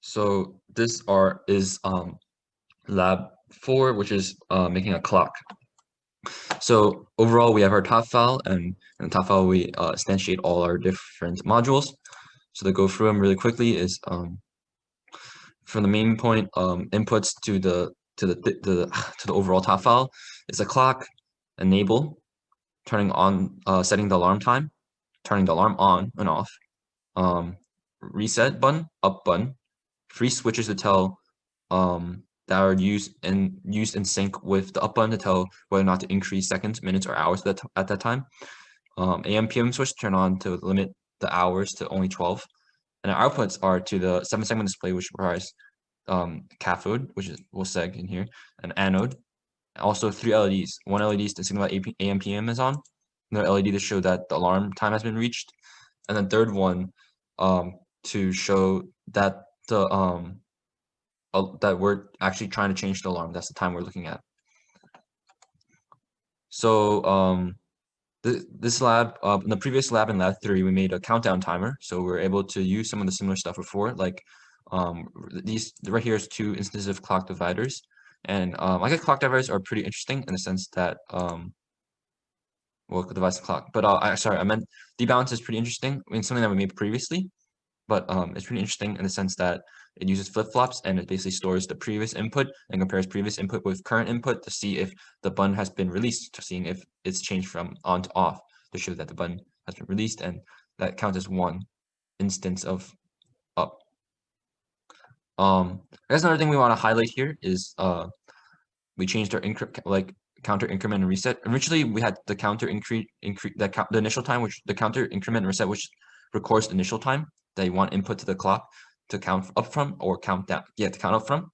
So this is Lab4, which is making a clock. So overall, we have our top file, and in the top file we instantiate all our different modules. So to go through them really quickly is from the main point inputs to the to the overall top file is a clock, enable, turning on setting the alarm time, turning the alarm on and off, reset button, up button, three switches to tell that are used in sync with the up button to tell whether or not to increase seconds, minutes, or hours at that time. AM/PM switch to turn on to limit the hours to only 12. And our outputs are to the 7-segment display, which requires cathode, which is we'll seg in here, an anode. Also 3 LEDs. One LED to signal that AM/PM is on. Another LED to show that the alarm time has been reached, and then third one to show that the that we're actually trying to change the alarm. That's the time we're looking at. So this lab, in the previous lab in Lab 3, we made a countdown timer. So we're able to use some of the similar stuff before, like these right here is 2 instances of clock dividers. And I guess clock dividers are pretty interesting in the sense that, well, device clock. But I meant debalance is pretty interesting. I mean, something that we made previously, but it's pretty interesting in the sense that it uses flip-flops and it basically stores the previous input and compares previous input with current input to see if the button has been released, to seeing if it's changed from on to off to show that the button has been released, and that counts as one instance of up. I guess another thing we want to highlight here is we changed our counter increment and reset. Originally, we had the counter the initial time, which the counter increment and reset, which records the initial time that you want input to the clock to count up from, or count down. Yeah, to count up from.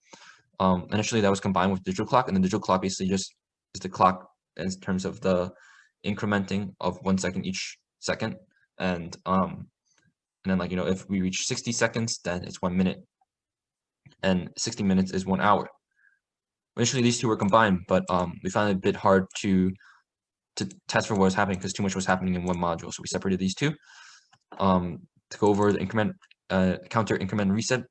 Initially, that was combined with digital clock, and the digital clock basically just is the clock in terms of the incrementing of 1 second each second, and then like if we reach 60 seconds, then it's 1 minute, and 60 minutes is 1 hour. Initially, these two were combined, but we found it a bit hard to test for what was happening because too much was happening in one module. So we separated these two. To go over the increment, counter increment reset.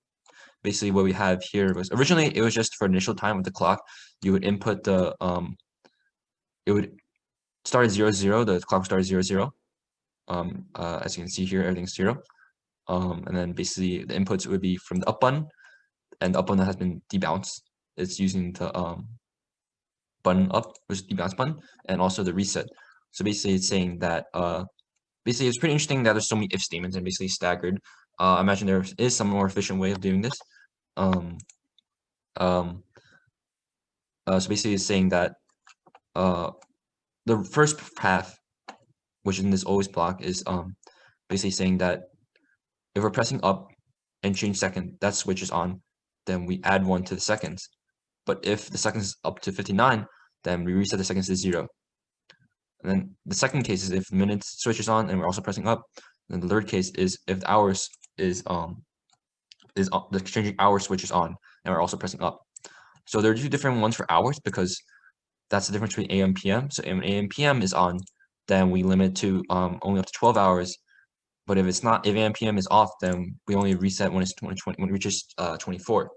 Basically, what we have here was originally it was just for initial time with the clock. You would input the it would start at 0, 0. The clock would start at 0, 0. As you can see here, everything's 0. And then basically the inputs would be from the up button, and the up button has been debounced. It's using the button up, which is the debounce button, and also the reset. So basically, it's saying that basically it's pretty interesting that there's so many if statements and basically staggered. I imagine there is some more efficient way of doing this. So basically, it's saying that the first path, which in this always block, is basically saying that if we're pressing up and change second, that switch is on, then we add 1 to the seconds. But if the seconds is up to 59, then we reset the seconds to 0. And then the second case is if minutes switches on and we're also pressing up. Then the third case is if the hours is the changing hour switch is on and we're also pressing up. So there are 2 different ones for hours because that's the difference between AM PM. So when AM PM is on, then we limit to only up to 12 hours. But if it's not, if AM PM is off, then we only reset when it's 2020 when it reaches 24.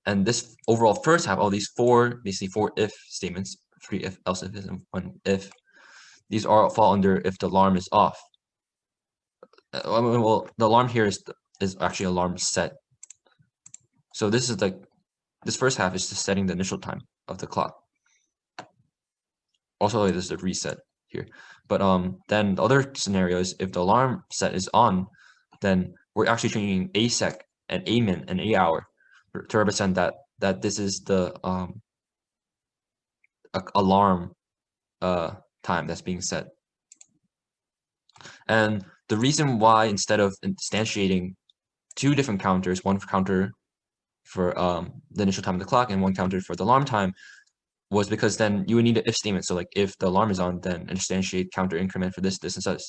And this overall first half, all these basically four if statements, 3 if, else if, and 1 if, these all fall under if the alarm is off. Well, the alarm here is actually alarm set. So this is this first half is just setting the initial time of the clock. Also, this is the reset here. But then the other scenario is if the alarm set is on, then we're actually changing a sec and a min and a hour to represent that this is the alarm time that's being set. And the reason why instead of instantiating 2 different counters, one counter for the initial time of the clock and one counter for the alarm time, was because then you would need an if statement. So like if the alarm is on, then instantiate counter increment for this, this, and such.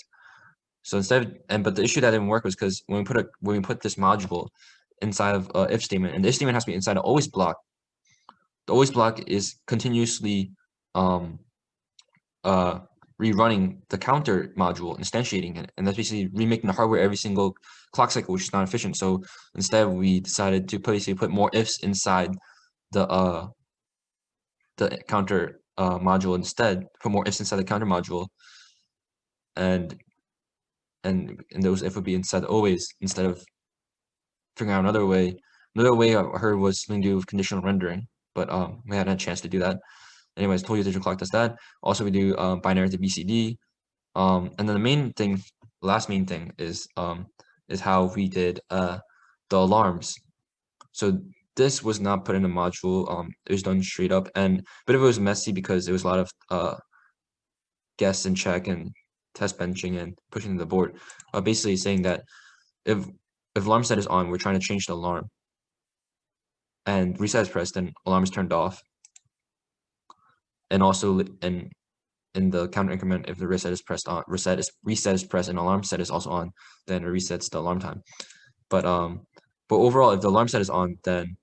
So instead of, but the issue that didn't work was because when we put this module inside of if statement, and the if statement has to be inside an always block. The always block is continuously rerunning the counter module, instantiating it, and that's basically remaking the hardware every single clock cycle, which is not efficient. So instead, we decided to basically put more ifs inside the counter module instead. Put more ifs inside the counter module, and those if would be inside always instead of figuring out another way. Another way I heard was something to do with conditional rendering, but we hadn't had a chance to do that. Anyways, total digital clock does that. Also, we do binary to BCD. And then the main thing, last main thing is how we did the alarms. So this was not put in a module. It was done straight up, and but it was messy because there was a lot of guess and check and test benching and pushing the board. Basically saying that if alarm set is on, we're trying to change the alarm, and reset is pressed, then alarm is turned off. And also in the counter increment, if the reset is pressed on, reset is pressed and alarm set is also on, then it resets the alarm time. But overall, if the alarm set is on, then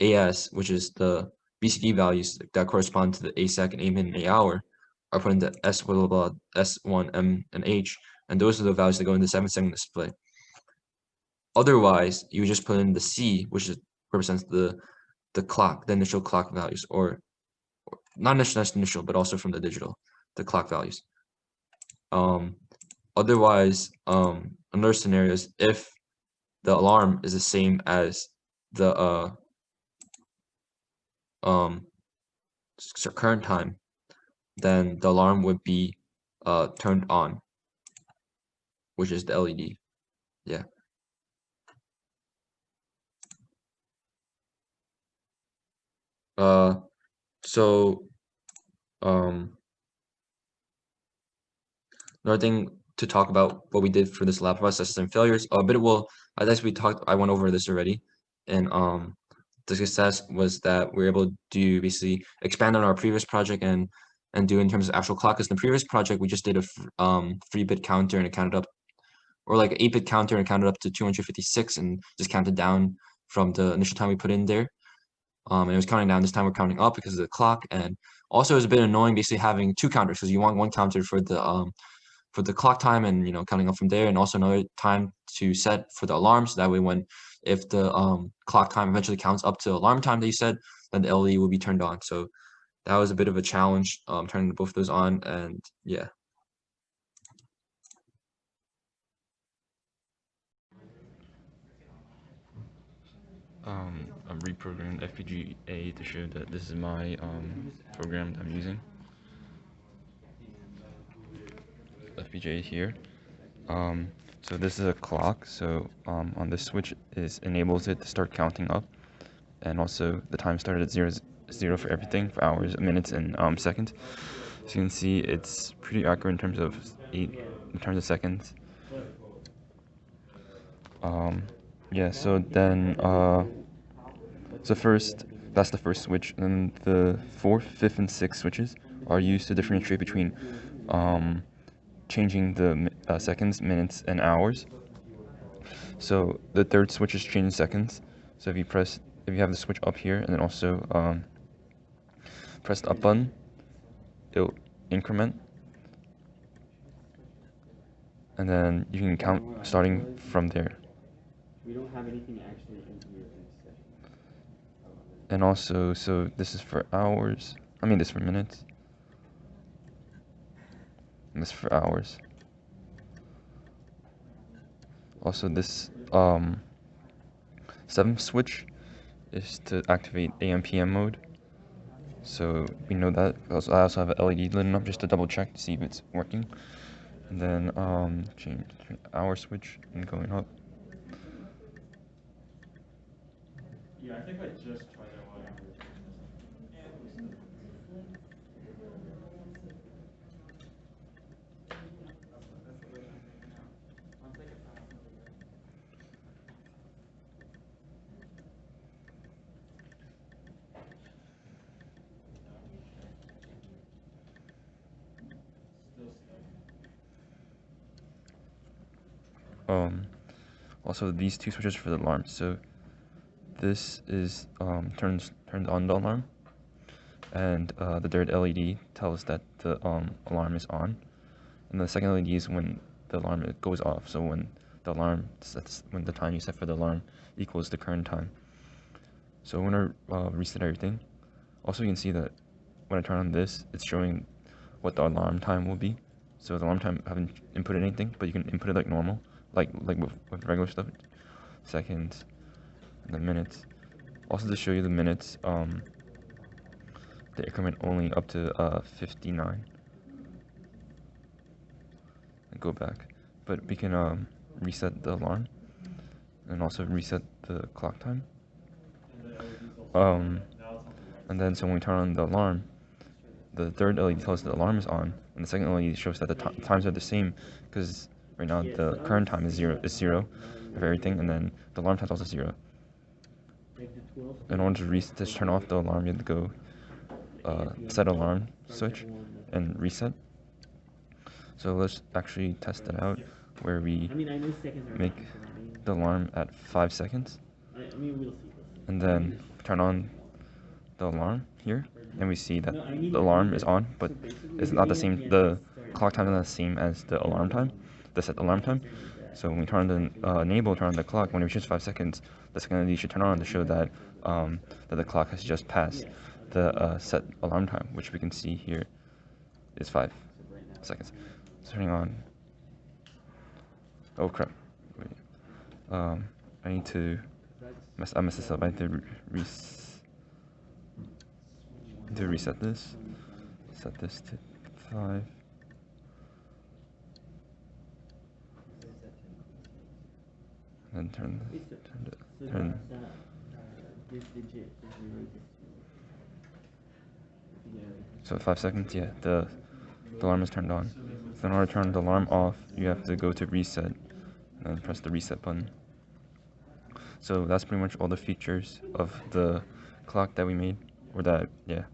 AS, which is the BCD values that correspond to the A second, A min, and A hour, are put into S blah, blah, blah, S1, M, and H, and those are the values that go into the 7-second display. Otherwise, you just put in the C, which represents the clock, the initial clock values, or not necessarily initial, but also from the digital, the clock values. Otherwise, another scenario is if the alarm is the same as the current time, then the alarm would be turned on, which is the LED. Yeah. So another thing to talk about what we did for this lab process and failures. But I guess I went over this already, and the success was that we were able to basically expand on our previous project and do in terms of actual clock. Because in the previous project we just did a 3-bit counter and it counted up, or like an 8-bit counter and counted up to 256 and just counted down from the initial time we put in there. And it was counting down. This time we're counting up because of the clock, and also it was a bit annoying basically having two counters because you want one counter for the clock time and counting up from there, and also another time to set for the alarm, so that way if the clock time eventually counts up to alarm time that you said, then the LED will be turned on. So that was a bit of a challenge, turning both of those on, and yeah. I'm reprogrammed FPGA to show that this is my program that I'm using. FPGA here. So this is a clock. So on this switch enables it to start counting up, and also the time started at 0 for everything, for hours, minutes, and seconds. So you can see it's pretty accurate in terms of seconds. Yeah. So then that's the first switch, and the 4th, 5th, and 6th switches are used to differentiate between changing the seconds, minutes, and hours. So the 3rd switch is changing seconds. So if you have the switch up here and then also press the up button, it'll increment, and then you can count starting from there. We don't have anything actually in here in this session. And also, so this is for hours. This is for minutes. And this is for hours. Also, this 7th switch is to activate AM/PM mode. So we know that. I also have an LED lit up just to double check to see if it's working. And then change hour switch and going up. Yeah, I think I just tried that while you were doing this. Also these two switches for the alarm. So this is turned on the alarm, and the third LED tells that the alarm is on, and the second LED is when the alarm goes off. So when the alarm sets, when the time you set for the alarm equals the current time. So when I reset everything, also you can see that when I turn on this, it's showing what the alarm time will be. So the alarm time, I haven't inputted anything, but you can input it like normal, like with regular stuff, seconds, and the minutes. Also to show you the minutes, the increment only up to 59. And go back, but we can reset the alarm and also reset the clock time. And then so when we turn on the alarm, the third LED tells us the alarm is on, and the second LED shows that the times are the same, because right now the current time is zero of everything, and then the alarm time is also 0. In order to turn off the alarm, you have to go set alarm switch and reset. So let's actually test that out, where we make the alarm at 5 seconds, and then turn on the alarm here, and we see that the alarm is on, but it's not the same. The clock time is not the same as the alarm time, the set alarm time. So when we turn on the enable, turn on the clock, when it reaches 5 seconds, the second LED should turn on to show that that the clock has just passed the set alarm time, which we can see here is 5 seconds. Turning on. Oh crap! Wait. I need to I messed this up. I need to reset this. Set this to 5. And turn. So 5 seconds. Yeah, the alarm is turned on. So in order to turn the alarm off, you have to go to reset and press the reset button. So that's pretty much all the features of the clock that we made, or that, yeah.